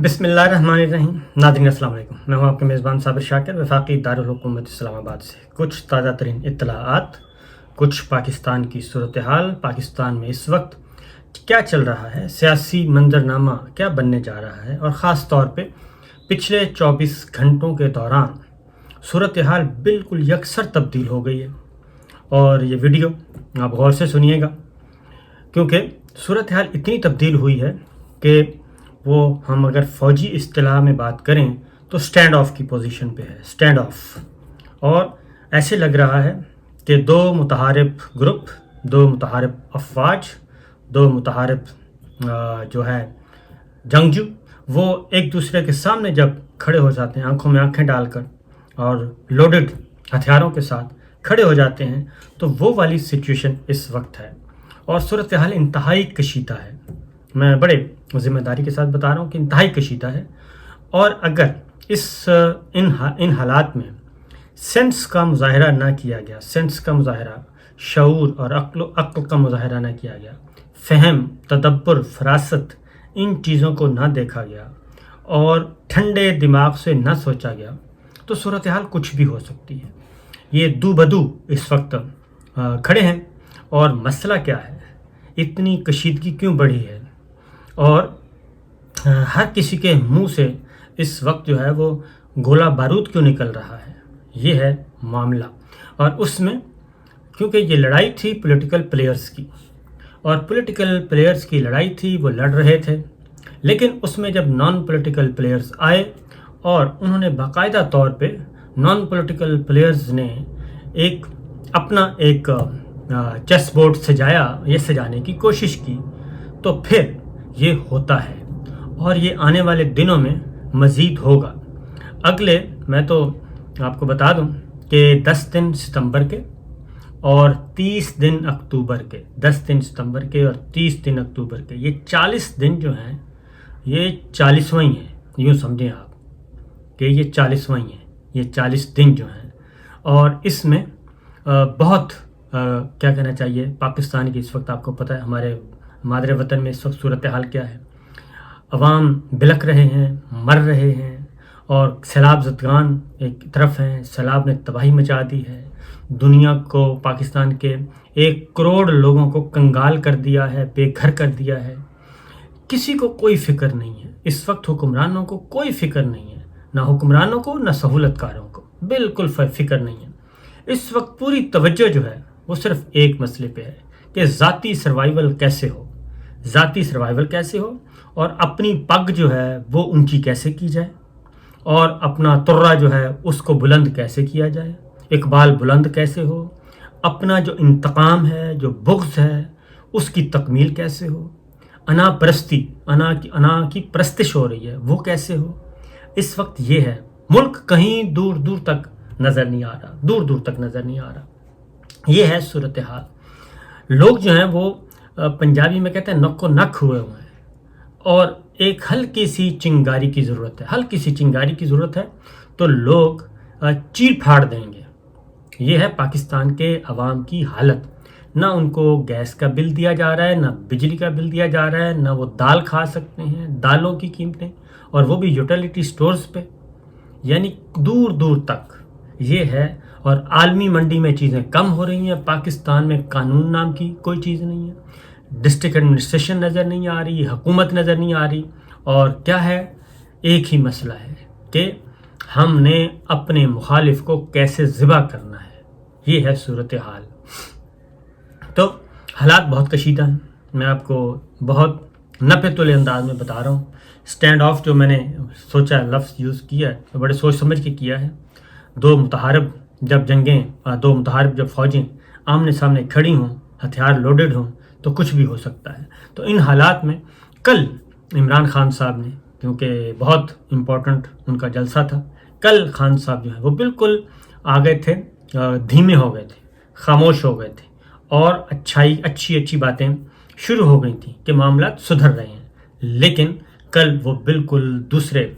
بسم اللہ الرحمن الرحیم. ناظرین السلام علیکم. میں ہوں آپ کے میزبان صابر شاکر وفاقی دارالحکومت اسلام آباد سے. کچھ تازہ ترین اطلاعات، کچھ پاکستان کی صورتحال، پاکستان میں اس وقت کیا چل رہا ہے، سیاسی منظرنامہ کیا بننے جا رہا ہے، اور خاص طور پہ پچھلے 24 گھنٹوں کے دوران صورتحال بالکل یکسر تبدیل ہو گئی ہے. اور یہ ویڈیو آپ غور سے سنیے گا کیونکہ صورتحال اتنی تبدیل ہوئی ہے کہ وہ ہم اگر فوجی اصطلاح میں بات کریں تو سٹینڈ آف کی پوزیشن پہ ہے. Stand of. اور ایسے لگ رہا ہے کہ دو متحارب گروپ، دو متحارب افواج، دو متحارب جو ہے جنگجو، وہ ایک دوسرے کے سامنے جب کھڑے ہو جاتے ہیں، آنکھوں میں آنکھیں ڈال کر اور لوڈڈ ہتھیاروں کے ساتھ کھڑے ہو جاتے ہیں، تو وہ والی سچویشن اس وقت ہے. اور صورتحال انتہائی کشیدہ ہے. میں بڑے ذمہ داری کے ساتھ بتا رہا ہوں کہ انتہائی کشیدہ ہے. اور اگر ان حالات میں سینس کا مظاہرہ نہ کیا گیا، سینس کا مظاہرہ، شعور اور عقل کا مظاہرہ نہ کیا گیا، فہم، تدبر، فراست، ان چیزوں کو نہ دیکھا گیا اور ٹھنڈے دماغ سے نہ سوچا گیا، تو صورتحال کچھ بھی ہو سکتی ہے. یہ دو بدو اس وقت کھڑے ہیں. اور مسئلہ کیا ہے؟ اتنی کشیدگی کیوں بڑھی ہے؟ اور ہر کسی کے منہ سے اس وقت جو ہے وہ گولہ بارود کیوں نکل رہا ہے؟ یہ ہے معاملہ. اور اس میں کیونکہ یہ لڑائی تھی پولیٹیکل پلیئرز کی، اور پولیٹیکل پلیئرز کی لڑائی تھی، وہ لڑ رہے تھے. لیکن اس میں جب نان پولیٹیکل پلیئرز آئے اور انہوں نے باقاعدہ طور پہ نان پولیٹیکل پلیئرز نے اپنا ایک چیس بورڈ سجانے کی کوشش کی، تو پھر یہ ہوتا ہے. اور یہ آنے والے دنوں میں مزید ہوگا. میں تو آپ کو بتا دوں کہ 10 دن ستمبر کے اور 30 دن اکتوبر کے، 10 دن ستمبر کے اور 30 دن اکتوبر کے، یہ 40 دن جو ہیں یہ 40واں ہیں. یوں سمجھیں آپ کہ یہ 40واں ہیں، یہ 40 دن جو ہیں. اور اس میں بہت کیا کہنا چاہیے، پاکستان کی اس وقت آپ کو پتہ ہے ہمارے مادر وطن میں اس وقت صورتحال کیا ہے. عوام بلک رہے ہیں، مر رہے ہیں، اور سیلاب زدگان ایک طرف ہیں. سیلاب نے تباہی مچا دی ہے. دنیا کو، پاکستان کے 1 کروڑ لوگوں کو کنگال کر دیا ہے، بے گھر کر دیا ہے. کسی کو کوئی فکر نہیں ہے اس وقت. حکمرانوں کو کوئی فکر نہیں ہے، نہ حکمرانوں کو نہ سہولت کاروں کو، بالکل فکر نہیں ہے. اس وقت پوری توجہ جو ہے وہ صرف ایک مسئلے پہ ہے کہ ذاتی سروائیول کیسے ہو، ذاتی سروائیول کیسے ہو، اور اپنی پگ جو ہے وہ اونچی کیسے کی جائے، اور اپنا ترہ جو ہے اس کو بلند کیسے کیا جائے، اقبال بلند کیسے ہو، اپنا جو انتقام ہے، جو بغض ہے، اس کی تکمیل کیسے ہو، انا کی پرستش ہو رہی ہے وہ کیسے ہو. اس وقت یہ ہے. ملک کہیں دور دور تک نظر نہیں آ رہا، دور دور تک نظر نہیں آ رہا. یہ ہے صورتحال. لوگ جو ہیں وہ پنجابی میں کہتے ہیں نک و نک ہوئے ہوئے ہیں، اور ایک ہلکی سی چنگاری کی ضرورت ہے، ہلکی سی چنگاری کی ضرورت ہے تو لوگ چیر پھاڑ دیں گے. یہ ہے پاکستان کے عوام کی حالت. نہ ان کو گیس کا بل دیا جا رہا ہے، نہ بجلی کا بل دیا جا رہا ہے، نہ وہ دال کھا سکتے ہیں، دالوں کی قیمتیں، اور وہ بھی یوٹیلیٹی سٹورز پہ، یعنی دور دور تک یہ ہے. اور عالمی منڈی میں چیزیں کم ہو رہی ہیں. پاکستان میں قانون نام کی کوئی چیز نہیں ہے. ڈسٹرکٹ ایڈمنسٹریشن نظر نہیں آ رہی، حکومت نظر نہیں آ رہی. اور کیا ہے؟ ایک ہی مسئلہ ہے کہ ہم نے اپنے مخالف کو کیسے ذبح کرنا ہے. یہ ہے صورتحال. تو حالات بہت کشیدہ ہیں. میں آپ کو بہت نپے تلے انداز میں بتا رہا ہوں. سٹینڈ آف جو میں نے سوچا لفظ یوز کیا ہے تو بڑے سوچ سمجھ کے کیا ہے. دو متحارب جب فوجیں آمنے سامنے کھڑی ہوں، ہتھیار لوڈڈ ہوں، تو کچھ بھی ہو سکتا ہے. تو ان حالات میں کل عمران خان صاحب نے، کیونکہ بہت امپورٹنٹ ان کا جلسہ تھا، کل خان صاحب جو ہیں وہ بالکل آ گئے تھے، دھیمے ہو گئے تھے، خاموش ہو گئے تھے، اور اچھی باتیں شروع ہو گئی تھیں کہ معاملات سدھر رہے ہیں. لیکن کل وہ بالکل دوسرے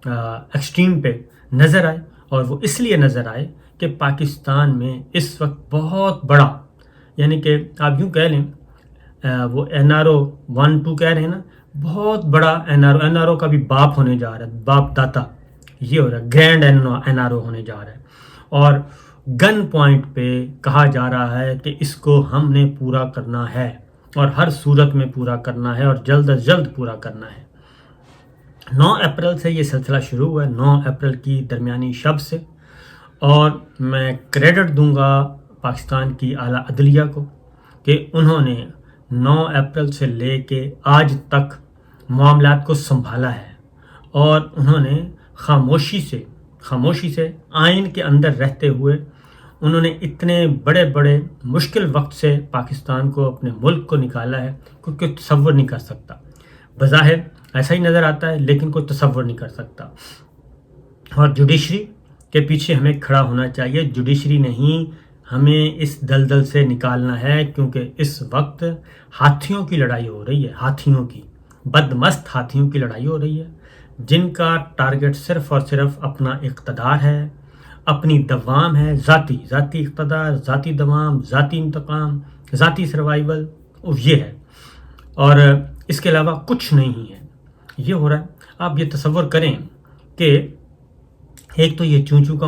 ایکسٹریم پہ نظر آئے. اور وہ اس لیے نظر آئے کہ پاکستان میں اس وقت بہت بڑا، یعنی کہ آپ یوں کہہ لیں وہ NRO 1-2 کہہ رہے ہیں نا, بہت بڑا NRO کا بھی باپ ہونے جا رہا ہے, باپ داتا یہ ہو رہا ہے, گرینڈ NRO ہونے جا رہا ہے. اور گن پوائنٹ پہ کہا جا رہا ہے کہ اس کو ہم نے پورا کرنا ہے اور ہر صورت میں پورا کرنا ہے اور جلد از جلد پورا کرنا ہے. 9 اپریل سے یہ سلسلہ شروع ہوا ہے, 9 اپریل کی درمیانی شب سے. اور میں کریڈٹ دوں گا پاکستان کی اعلیٰ عدلیہ کو کہ انہوں نے 9 اپریل سے لے کے آج تک معاملات کو سنبھالا ہے, اور انہوں نے خاموشی سے آئین کے اندر رہتے ہوئے انہوں نے اتنے بڑے مشکل وقت سے پاکستان کو, اپنے ملک کو نکالا ہے کوئی تصور نہیں کر سکتا. بظاہر ایسا ہی نظر آتا ہے لیکن کوئی تصور نہیں کر سکتا. اور جوڈیشری کے پیچھے ہمیں کھڑا ہونا چاہیے. جوڈیشری نہیں, ہمیں اس دلدل سے نکالنا ہے, کیونکہ اس وقت ہاتھیوں کی لڑائی ہو رہی ہے, ہاتھیوں کی, بدمست ہاتھیوں کی لڑائی ہو رہی ہے, جن کا ٹارگٹ صرف اور صرف اپنا اقتدار ہے, اپنی دوام ہے, ذاتی اقتدار, ذاتی دوام, ذاتی انتقام, ذاتی سروائیول, یہ ہے, اور اس کے علاوہ کچھ نہیں ہے. یہ ہو رہا ہے. آپ یہ تصور کریں کہ ایک تو یہ چونچو کا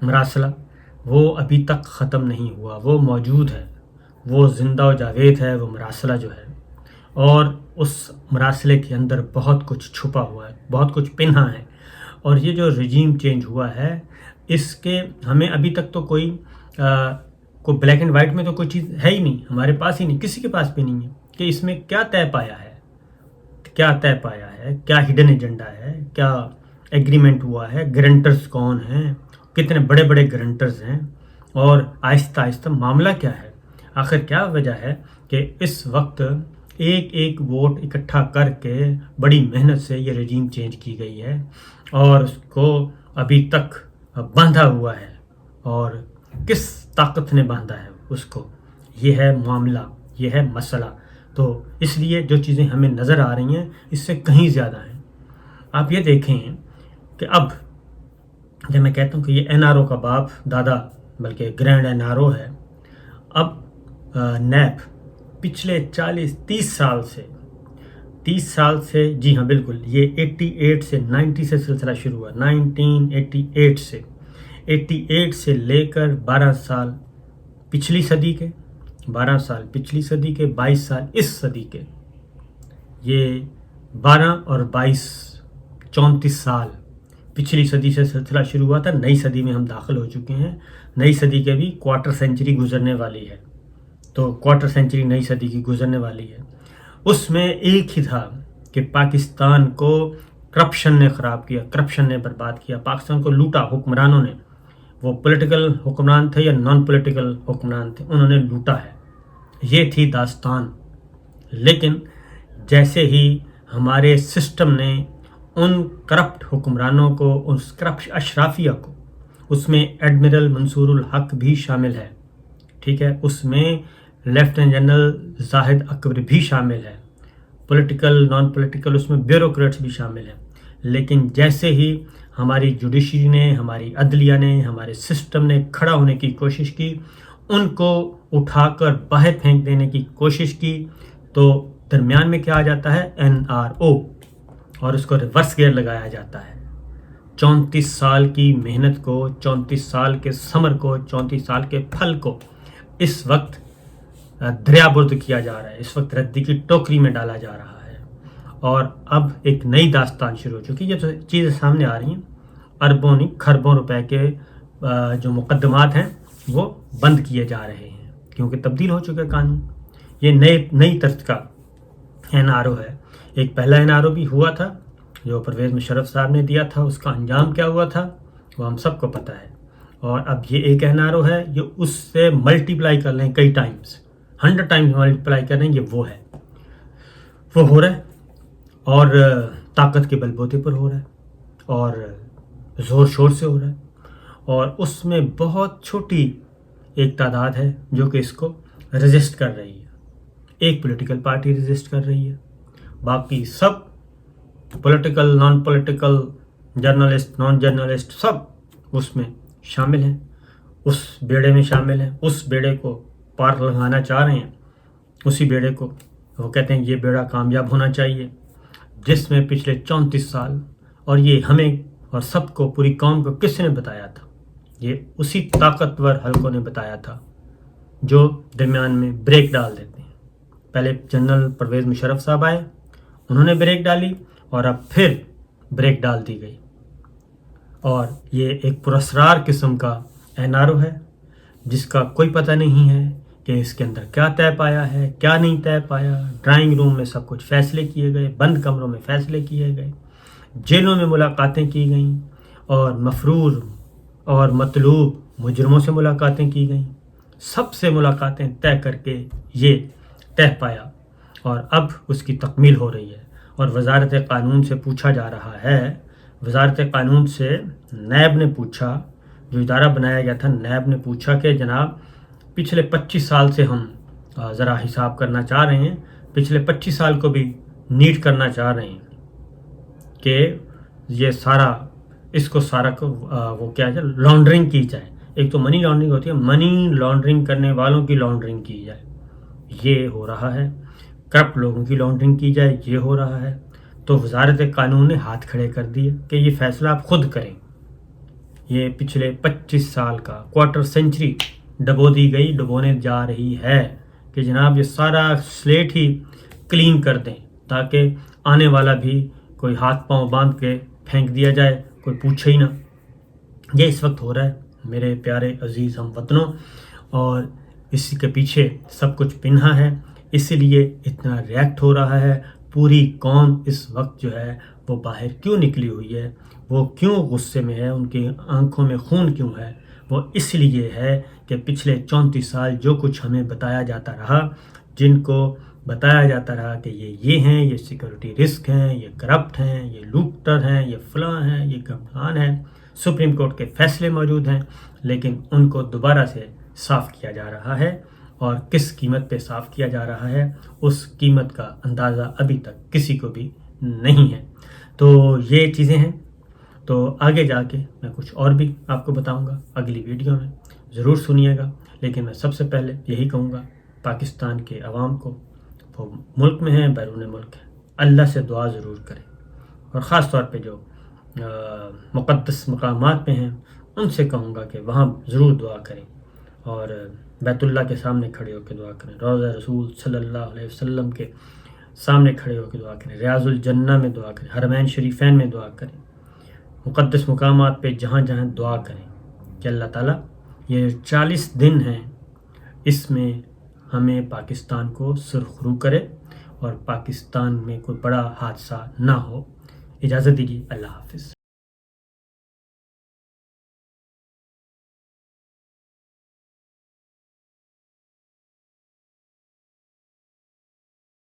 مراسلہ وہ ابھی تک ختم نہیں ہوا, وہ موجود ہے, وہ زندہ و جاوید ہے وہ مراسلہ جو ہے, اور اس مراسلے کے اندر بہت کچھ چھپا ہوا ہے, بہت کچھ پنہا ہے. اور یہ جو رجیم چینج ہوا ہے اس کے ہمیں ابھی تک تو کوئی بلیک اینڈ وائٹ میں تو کوئی چیز ہے ہی نہیں, ہمارے پاس ہی نہیں, کسی کے پاس بھی نہیں ہے کہ اس میں کیا طے پایا ہے, کیا ہڈن ایجنڈا ہے, کیا ایگریمنٹ ہوا ہے, گارنٹرز کون ہیں, کتنے بڑے گارنٹرز ہیں, اور آہستہ معاملہ کیا ہے, آخر کیا وجہ ہے کہ اس وقت ایک ووٹ اکٹھا کر کے بڑی محنت سے یہ رجیم چینج کی گئی ہے اور اس کو ابھی تک باندھا ہوا ہے, اور کس طاقت نے باندھا ہے اس کو, یہ ہے معاملہ, یہ ہے مسئلہ. تو اس لیے جو چیزیں ہمیں نظر آ رہی ہیں اس سے کہیں زیادہ ہیں. آپ یہ دیکھیں کہ اب جب میں کہتا ہوں کہ یہ NRO کا باپ دادا بلکہ گرینڈ NRO ہے, اب نیب پچھلے 40-30 سال سے جی ہاں بالکل, یہ 88 سے 90 سے سلسلہ شروع ہوا, 1988 سے لے کر 12 سال پچھلی صدی کے, 22 سال اس صدی کے, یہ 12 اور 22 34 سال پچھلی صدی سے سلسلہ شروع ہوا تھا. نئی صدی میں ہم داخل ہو چکے ہیں, نئی صدی کے بھی کوارٹر سینچری گزرنے والی ہے, تو کوارٹر سینچری نئی صدی کی گزرنے والی ہے. اس میں ایک ہی تھا کہ پاکستان کو کرپشن نے خراب کیا, کرپشن نے برباد کیا, پاکستان کو لوٹا حکمرانوں نے, وہ پولیٹیکل حکمران تھے یا نان پولیٹیکل حکمران تھے, انہوں نے لوٹا ہے. یہ تھی داستان. لیکن جیسے ہی ہمارے سسٹم نے ان کرپٹ حکمرانوں کو, اس کرپٹ اشرافیہ کو, اس میں ایڈمرل منصور الحق بھی شامل ہے, ٹھیک ہے, اس میں لیفٹیننٹ جنرل زاہد اکبر بھی شامل ہے, پولیٹیکل نان پولیٹیکل اس میں بیوروکریٹس بھی شامل ہیں. لیکن جیسے ہی ہماری جوڈیشری نے, ہماری عدلیہ نے, ہمارے سسٹم نے کھڑا ہونے کی کوشش کی, ان کو اٹھا کر باہر پھینک دینے کی کوشش کی, تو درمیان میں کیا آ جاتا ہے, NRO, اور اس کو ریورس گیئر لگایا جاتا ہے. 34 سال کی محنت کو, 34 سال کے ثمر کو, 34 سال کے پھل کو اس وقت دریا برد کیا جا رہا ہے, اس وقت ردی کی ٹوکری میں ڈالا جا رہا ہے. اور اب ایک نئی داستان شروع ہو چکی ہے. یہ چیزیں سامنے آ رہی ہیں, اربوں نہیں کھربوں روپے کے جو مقدمات ہیں وہ بند کیے جا رہے ہیں, کیونکہ تبدیل ہو چکے قانون. یہ نئی طرز کا NRO ہے. ایک پہلا NRO بھی ہوا تھا جو پرویز مشرف صاحب نے دیا تھا, اس کا انجام کیا ہوا تھا وہ ہم سب کو پتہ ہے. اور اب یہ ایک NRO ہے جو اس سے ملٹیپلائی کر لیں کئی ٹائمز, 100 ٹائمز ملٹیپلائی کر لیں, یہ وہ ہے, وہ ہو رہا ہے, اور طاقت کے بل بوتے پر ہو رہا ہے, اور زور شور سے ہو رہا ہے. اور اس میں بہت چھوٹی ایک تعداد ہے جو کہ اس کو رجسٹ کر رہی ہے. ایک پولیٹیکل پارٹی رجسٹ کر رہی ہے, باقی سب political non political journalist non journalist سب اس میں شامل ہیں, اس بیڑے میں شامل ہیں, اس بیڑے کو پار لگانا چاہ رہے ہیں. اسی بیڑے کو وہ کہتے ہیں یہ بیڑا کامیاب ہونا چاہیے، جس میں پچھلے 34 سال اور یہ ہمیں اور سب کو، پوری قوم کو کس نے بتایا تھا؟ یہ اسی طاقتور حلقوں نے بتایا تھا جو درمیان میں بریک ڈال دیتے ہیں۔ پہلے جنرل پرویز مشرف صاحب آئے، انہوں نے بریک ڈالی اور اب پھر بریک ڈال دی گئی، اور یہ ایک پراسرار قسم کا این آر او ہے جس کا کوئی پتہ نہیں ہے کہ اس کے اندر کیا طے پایا ہے، کیا نہیں طے پایا۔ ڈرائنگ روم میں سب کچھ فیصلے کیے گئے، بند کمروں میں فیصلے کیے گئے، جیلوں میں ملاقاتیں کی گئیں، اور مفرور اور مطلوب مجرموں سے ملاقاتیں کی گئیں، سب سے ملاقاتیں طے کر کے یہ طے پایا، اور اب اس کی تکمیل ہو رہی ہے۔ اور وزارت قانون سے پوچھا جا رہا ہے، وزارت قانون سے نیب نے پوچھا، جو ادارہ بنایا گیا تھا، نیب نے پوچھا کہ جناب پچھلے 25 سال سے ہم ذرا حساب کرنا چاہ رہے ہیں، پچھلے 25 سال کو بھی نیٹ کرنا چاہ رہے ہیں کہ یہ سارا اس کو سارا کو وہ کیا جائے، لانڈرنگ کی جائے۔ ایک تو منی لانڈرنگ ہوتی ہے، منی لانڈرنگ کرنے والوں کی لانڈرنگ کی جائے، یہ ہو رہا ہے۔ کرپٹ لوگوں کی لانڈرنگ کی جائے، یہ ہو رہا ہے۔ تو وزارت قانون نے ہاتھ کھڑے کر دیے کہ یہ فیصلہ آپ خود کریں۔ یہ پچھلے 25 سال کا کوارٹر سینچری ڈبو دی گئی، ڈبونے جا رہی ہے کہ جناب یہ سارا سلیٹ ہی کلین کر دیں، تاکہ آنے والا بھی کوئی ہاتھ پاؤں باندھ کے پھینک دیا جائے، کوئی پوچھے ہی نہ۔ یہ اس وقت ہو رہا ہے میرے پیارے عزیز ہم وطنوں، اور اسی کے پیچھے سب کچھ پنہا ہے، اسی لیے اتنا ریئیکٹ ہو رہا ہے۔ پوری قوم اس وقت جو ہے وہ باہر کیوں نکلی ہوئی ہے، وہ کیوں غصے میں ہے، ان کی آنکھوں میں خون کیوں ہے؟ وہ اس لیے ہے کہ پچھلے 34 سال جو کچھ ہمیں بتایا جاتا رہا، جن کو بتایا جاتا رہا کہ یہ ہیں، یہ سیکورٹی رسک ہیں، یہ کرپٹ ہیں، یہ لوٹر ہیں، یہ فلاں ہیں، یہ گمبھان ہیں، سپریم کورٹ کے فیصلے موجود ہیں، لیکن ان کو دوبارہ سے صاف کیا جا رہا ہے، اور کس قیمت پہ صاف کیا جا رہا ہے اس قیمت کا اندازہ ابھی تک کسی کو بھی نہیں ہے۔ تو یہ چیزیں ہیں، تو آگے جا کے میں کچھ اور بھی آپ کو بتاؤں گا اگلی ویڈیو میں، ضرور سنیے گا۔ لیکن میں سب سے پہلے یہی کہوں گا پاکستان کے عوام کو، وہ ملک میں ہیں بیرون ملک ہیں، اللہ سے دعا ضرور کریں، اور خاص طور پہ جو مقدس مقامات پہ ہیں ان سے کہوں گا کہ وہاں ضرور دعا کریں، اور بیت اللہ کے سامنے کھڑے ہو کے دعا کریں، روضہ رسول صلی اللہ علیہ وسلم کے سامنے کھڑے ہو کے دعا کریں، ریاض الجنہ میں دعا کریں، حرمین شریفین میں دعا کریں، مقدس مقامات پہ جہاں جہاں دعا کریں کہ اللہ تعالیٰ یہ 40 دن ہیں، اس میں ہمیں پاکستان کو سرخرو کرے اور پاکستان میں کوئی بڑا حادثہ نہ ہو۔ اجازت دیجیے، اللہ حافظ۔